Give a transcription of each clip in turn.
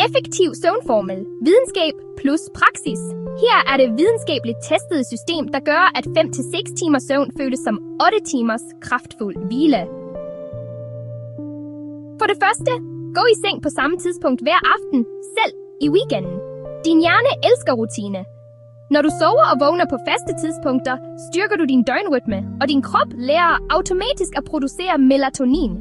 Effektiv søvnformel, videnskab plus praksis. Her er det videnskabeligt testede system, der gør, at 5-6 timers søvn føles som 8 timers kraftfuld hvile. For det første, gå i seng på samme tidspunkt hver aften, selv i weekenden. Din hjerne elsker rutine. Når du sover og vågner på faste tidspunkter, styrker du din døgnrytme, og din krop lærer automatisk at producere melatonin.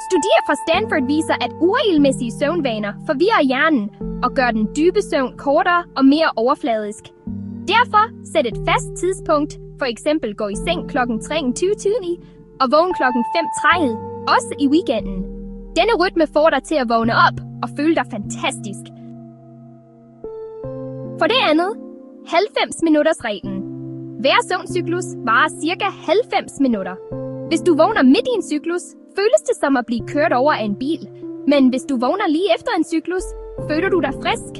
Studier fra Stanford viser, at uregelmæssige søvnvaner forvirrer hjernen og gør den dybe søvn kortere og mere overfladisk. Derfor sæt et fast tidspunkt, for eksempel gå i seng kl. 23:20 og vågne kl. 5:30, også i weekenden. Denne rytme får dig til at vågne op og føle dig fantastisk. For det andet, 90-minutters-reglen. Hver søvncyklus varer ca. 90 minutter. Hvis du vågner midt i en cyklus, føles det som at blive kørt over af en bil. Men hvis du vågner lige efter en cyklus, føler du dig frisk.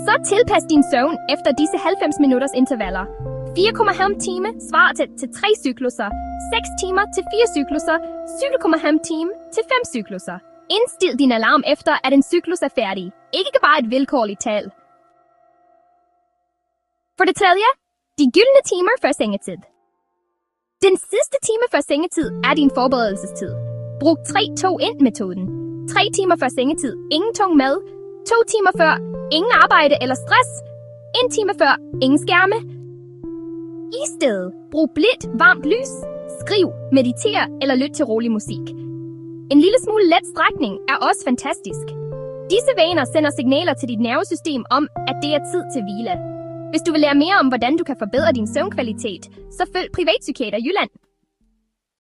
Så tilpas din søvn efter disse 90 minutters intervaller. 4,5 timer svarer til 3 cykluser, 6 timer til 4 cykluser, 7,5 timer til 5 cykluser. Indstil din alarm efter, at en cyklus er færdig. Ikke bare et vilkårligt tal. For det tredje, de gyldne timer før sengetid. Den sidste time før sengetid er din forberedelsestid. Brug 3-2-1-metoden. 3 timer før sengetid, ingen tung mad. 2 timer før, ingen arbejde eller stress. 1 time før, ingen skærme. I stedet, brug blidt, varmt lys. Skriv, mediter eller lyt til rolig musik. En lille smule let strækning er også fantastisk. Disse vaner sender signaler til dit nervesystem om, at det er tid til hvile. Hvis du vil lære mere om, hvordan du kan forbedre din søvnkvalitet, så følg Privatpsykiater Jylland.